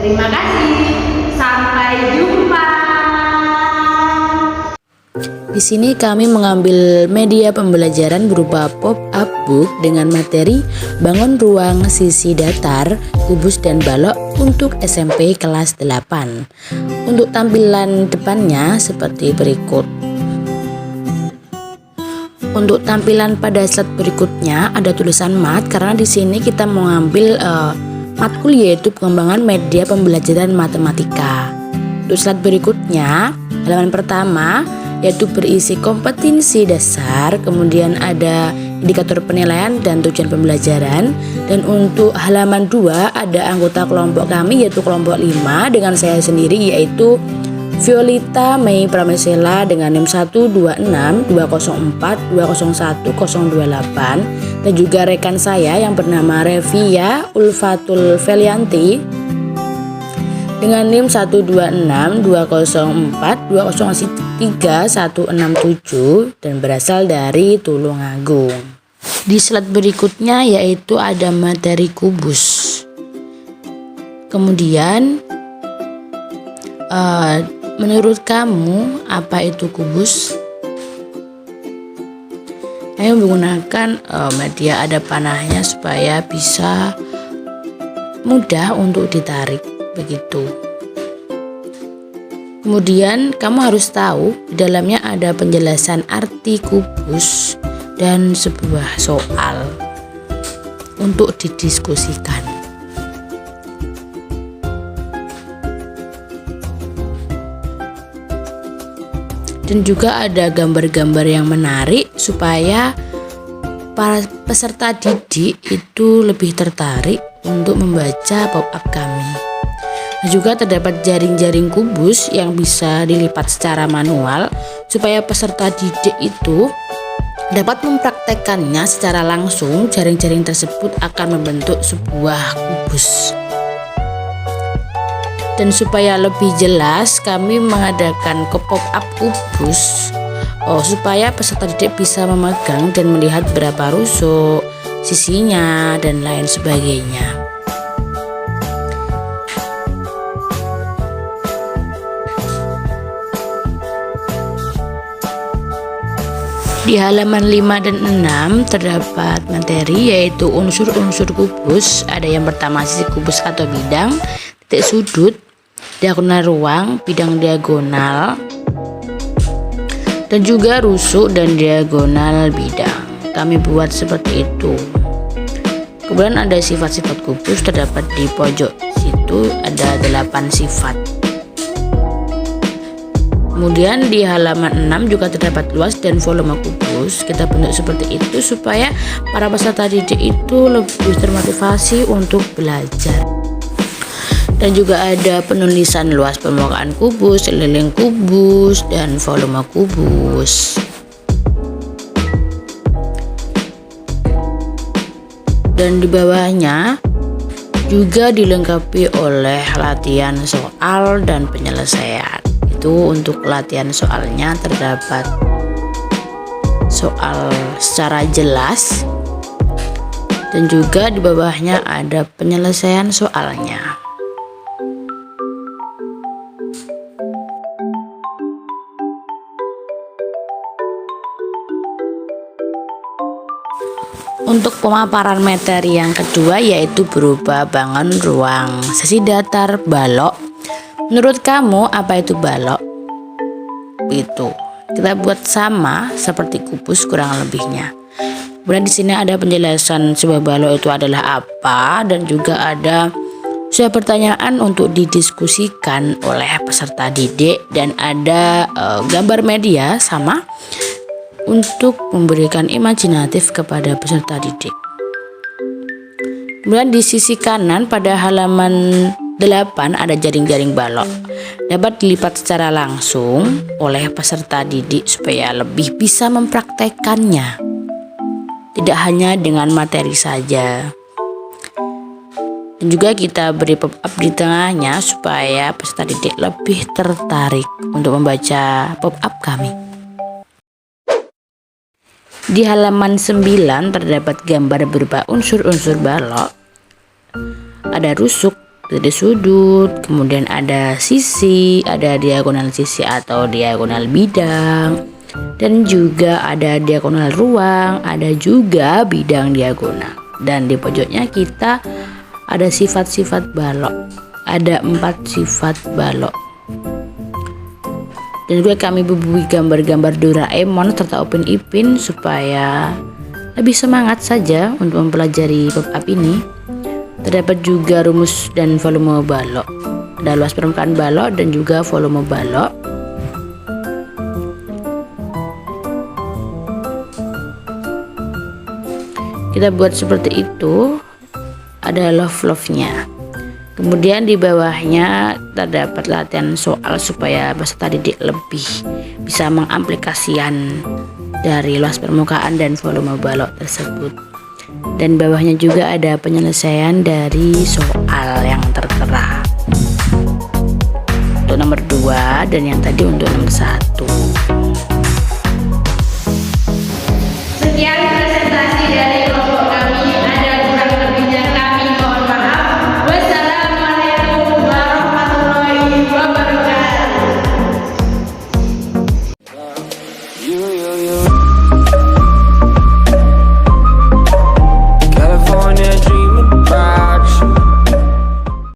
Terima kasih. Sampai jumpa. Di sini kami mengambil media pembelajaran berupa pop-up book dengan materi bangun ruang sisi datar, kubus dan balok untuk SMP kelas 8. Untuk tampilan depannya seperti berikut. Untuk tampilan pada slide berikutnya ada tulisan mat karena di sini kita mau ngambil matkul yaitu pengembangan media pembelajaran matematika. Untuk slide berikutnya, halaman pertama yaitu berisi kompetensi dasar, kemudian ada indikator penilaian dan tujuan pembelajaran. Dan untuk halaman 2 ada anggota kelompok kami yaitu kelompok 5 dengan saya sendiri yaitu Violeta Mei Pramesela dengan NIM 1262040101028 dan juga rekan saya yang bernama Revia Ulfatul Felianti dengan NIM 1262042031167 dan berasal dari Tulungagung. Di slide berikutnya yaitu ada materi kubus. Kemudian menurut kamu apa itu kubus? Saya menggunakan media ada panahnya supaya bisa mudah untuk ditarik. Begitu. Kemudian kamu harus tahu di dalamnya ada penjelasan arti kubus dan sebuah soal untuk didiskusikan. Dan juga ada gambar-gambar yang menarik supaya para peserta didik itu lebih tertarik untuk membaca pop-up kami. Juga terdapat jaring-jaring kubus yang bisa dilipat secara manual supaya peserta didik itu dapat mempraktekkannya secara langsung. Jaring-jaring tersebut akan membentuk sebuah kubus. Dan supaya lebih jelas kami mengadakan pop-up kubus supaya peserta didik bisa memegang dan melihat berapa rusuk, sisinya dan lain sebagainya. Di halaman 5 dan 6 terdapat materi yaitu unsur-unsur kubus. Ada yang pertama sisi kubus atau bidang, titik sudut, diagonal ruang, bidang diagonal, dan juga rusuk dan diagonal bidang. Kami buat seperti itu. Kemudian ada sifat-sifat kubus terdapat di pojok situ ada 8 sifat. Kemudian di halaman 6 juga terdapat luas dan volume kubus. Kita bentuk seperti itu supaya para peserta didik itu lebih termotivasi untuk belajar. Dan juga ada penulisan luas permukaan kubus, keliling kubus, dan volume kubus. Dan di bawahnya juga dilengkapi oleh latihan soal dan penyelesaian. Untuk latihan soalnya terdapat soal secara jelas dan juga di bawahnya ada penyelesaian soalnya. Untuk pemaparan materi yang kedua yaitu berupa bangun ruang sisi datar balok. Menurut kamu apa itu balok? Itu kita buat sama seperti kubus kurang lebihnya. Kemudian di sini ada penjelasan sebuah balok itu adalah apa dan juga ada sebuah pertanyaan untuk didiskusikan oleh peserta didik dan ada gambar media sama untuk memberikan imajinatif kepada peserta didik. Kemudian di sisi kanan pada halaman 8 ada jaring-jaring balok. Dapat dilipat secara langsung oleh peserta didik supaya lebih bisa mempraktekkannya. Tidak hanya dengan materi saja. Dan juga kita beri pop-up di tengahnya supaya peserta didik lebih tertarik untuk membaca pop-up kami. Di halaman 9 terdapat gambar berupa unsur-unsur balok. Ada rusuk Titik sudut, kemudian ada sisi, ada diagonal sisi atau diagonal bidang, dan juga ada diagonal ruang, ada juga bidang diagonal. Dan di pojoknya kita ada sifat-sifat balok, ada 4 sifat balok. Dan juga kami bubuhi gambar-gambar Doraemon serta Upin Ipin supaya lebih semangat saja untuk mempelajari bab ini. Terdapat juga rumus dan volume balok. Ada luas permukaan balok dan juga volume balok. Kita buat seperti itu. Ada love-nya. Kemudian di bawahnya terdapat latihan soal supaya peserta didik lebih bisa mengaplikasikan dari luas permukaan dan volume balok tersebut. Dan bawahnya juga ada penyelesaian dari soal yang tertera untuk nomor 2 dan yang tadi untuk nomor 1.